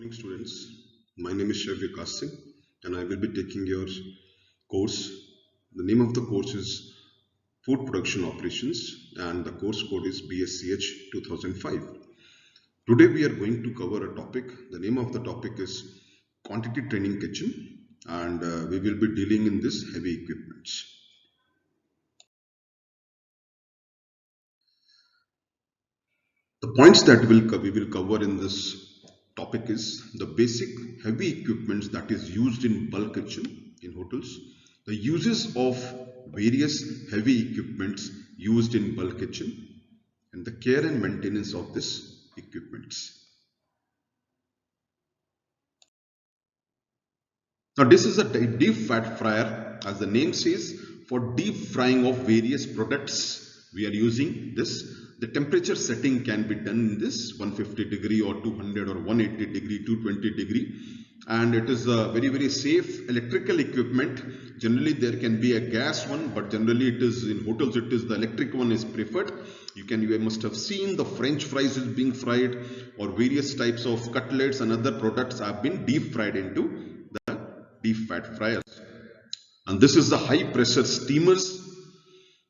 Morning students, my name is Shravya Kasim and I will be taking your course. The name of the course is Food Production Operations and the course code is BSCH 2005. Today we are going to cover a topic. The name of the topic is Quantity Training Kitchen and we will be dealing in this heavy equipments. The points that we will cover in this topic is the basic heavy equipments that is used in bulk kitchen in hotels, the uses of various heavy equipments used in bulk kitchen, and the care and maintenance of this equipments. Now this is a deep fat fryer, as the name says, for deep frying of various products. We are using this. The temperature setting can be done in this 150 degree or 200 or 180 degree, 220 degree, and it is a very safe electrical equipment. Generally there can be a gas one, but generally it is in hotels, it is the electric one is preferred. You must have seen the French fries is being fried, or various types of cutlets and other products have been deep fried into the deep fat fryers. And this is the high pressure steamers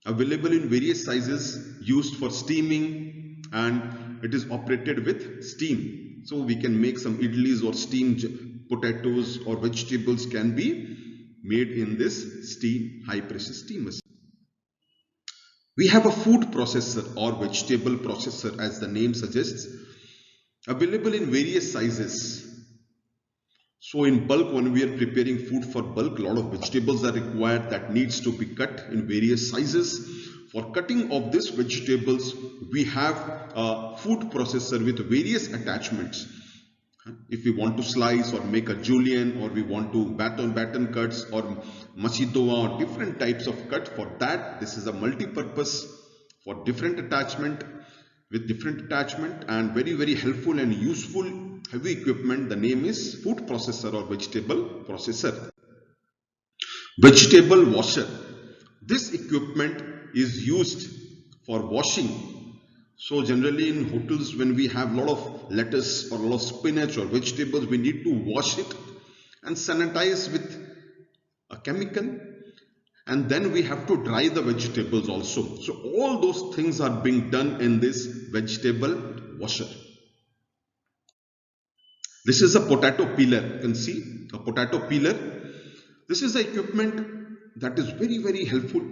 available in various sizes, used for steaming, and it is operated with steam. So we can make some idlis or steamed potatoes or vegetables can be made in this steam high pressure steamers. We have a food processor or vegetable processor, as the name suggests, available in various sizes. So in bulk, when we are preparing food for bulk, a lot of vegetables are required that needs to be cut in various sizes. For cutting of these vegetables, we have a food processor with various attachments. If we want to slice or make a julienne, or we want to baton cuts or machidoa or different types of cut, for that this is a multi-purpose for different attachment with different attachment, and very helpful and useful heavy equipment. The name is food processor or vegetable processor. Vegetable washer. This equipment is used for washing. So generally in hotels, when we have a lot of lettuce or a lot of spinach or vegetables, we need to wash it and sanitize with a chemical, and then we have to dry the vegetables also. So all those things are being done in this vegetable washer. This is a potato peeler. You can see a potato peeler. This is the equipment that is very helpful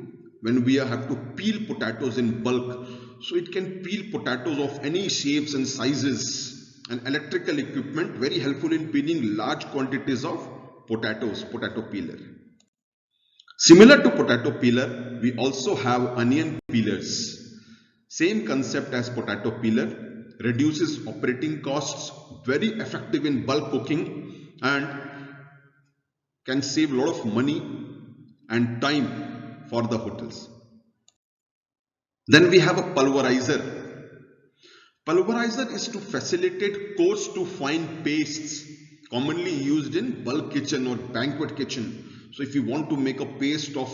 when we have to peel potatoes in bulk. So it can peel potatoes of any shapes and sizes. An electrical equipment very helpful in peeling large quantities of potatoes, potato peeler. Similar to potato peeler, we also have onion peelers. Same concept as potato peeler, reduces operating costs, very effective in bulk cooking, and can save a lot of money and time for the hotels. Then we have a pulverizer. Pulverizer is to facilitate coarse to fine pastes commonly used in bulk kitchen or banquet kitchen. So if you want to make a paste of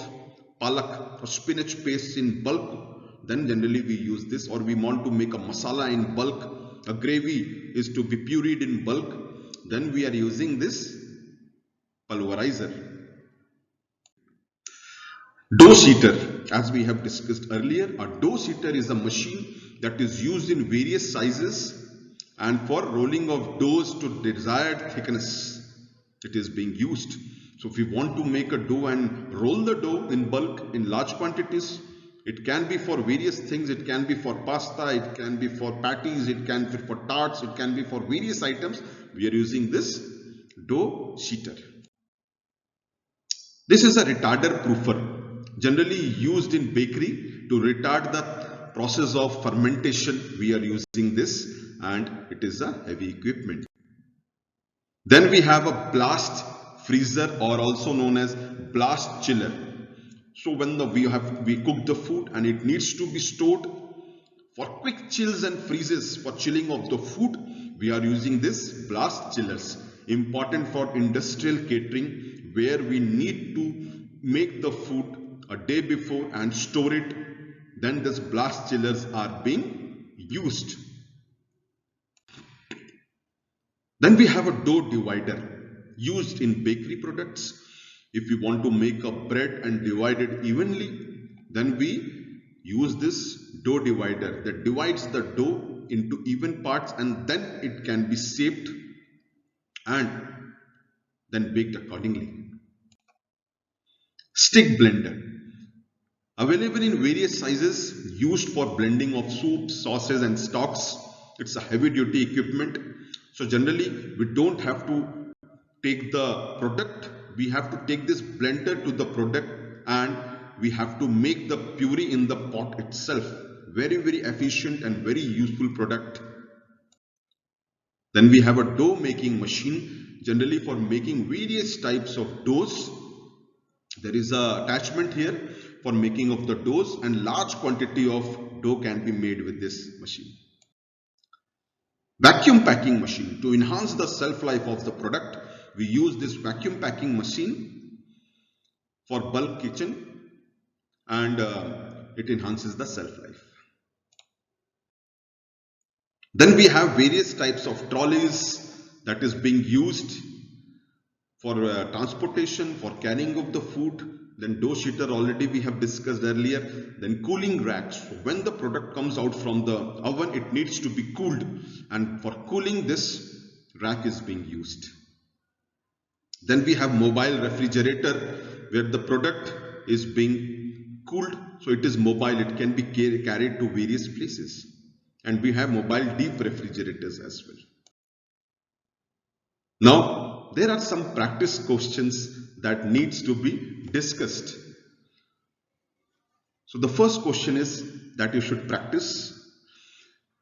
palak or spinach paste in bulk, then generally we use this. Or we want to make a masala in bulk, a gravy is to be pureed in bulk, then we are using this pulverizer. Dough sheeter, as we have discussed earlier, a dough sheeter is a machine that is used in various sizes and for rolling of doughs to desired thickness. It is being used. So if we want to make a dough and roll the dough in bulk in large quantities, it can be for various things. It can be for pasta, it can be for patties, it can be for tarts, it can be for various items. We are using this dough sheeter. This is a retarder proofer, generally used in bakery to retard the process of fermentation. We are using this, and it is a heavy equipment. Then we have a blast freezer, or also known as blast chiller. So when we cook the food and it needs to be stored for quick chills and freezes for chilling of the food, we are using this blast chillers. Important for industrial catering, where we need to make the food a day before and store it. Then these blast chillers are being used. Then we have a dough divider used in bakery products. If we want to make a bread and divide it evenly, then we use this dough divider that divides the dough into even parts, and then it can be shaped and then baked accordingly. Stick blender, available in various sizes, used for blending of soups, sauces and stocks. It's a heavy duty equipment. So generally we don't have to take the product, we have to take this blender to the product and we have to make the puree in the pot itself. Very efficient and very useful product. Then we have a dough making machine, generally for making various types of doughs. There is a attachment here for making of the doughs, and large quantity of dough can be made with this machine. Vacuum packing machine, to enhance the shelf life of the product, we use this vacuum packing machine for bulk kitchen, and it enhances the shelf life. Then we have various types of trolleys that is being used for transportation, for carrying of the food. Then dough sheeter already we have discussed earlier. Then cooling racks. So when the product comes out from the oven, it needs to be cooled, and for cooling this rack is being used. Then we have mobile refrigerator, where the product is being cooled, so it is mobile, it can be carried to various places. And we have mobile deep refrigerators as well. Now there are some practice questions that needs to be discussed. So the first question is that you should practice.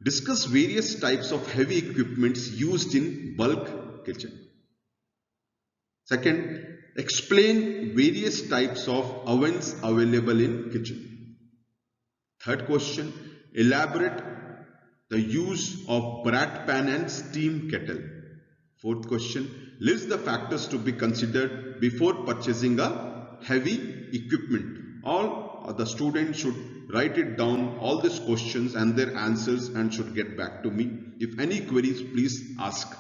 Discuss various types of heavy equipments used in bulk kitchen. Second, explain various types of ovens available in kitchen. Third question, elaborate the use of brat pan and steam kettle. Fourth question, list the factors to be considered before purchasing a heavy equipment. All the students should write it down, all these questions and their answers, and should get back to me. If any queries, please ask.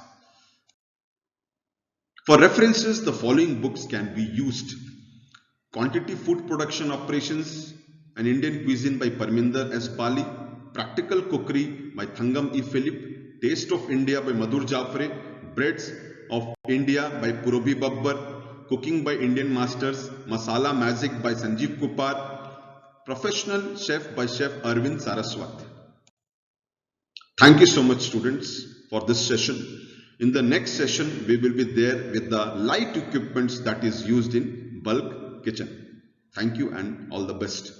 For references, the following books can be used. Quantity Food Production Operations, An Indian Cuisine by Parminder S. Bali, Practical Cookery by Thangam E. Philip, Taste of India by Madhur Jafre, Breads of India by Purabhi Babbar, Cooking by Indian Masters, Masala Magic by Sanjeev Kupar, Professional Chef by Chef Arvind Saraswat. Thank you so much, students, for this session. In the next session, we will be there with the light equipments that is used in bulk kitchen. Thank you and all the best.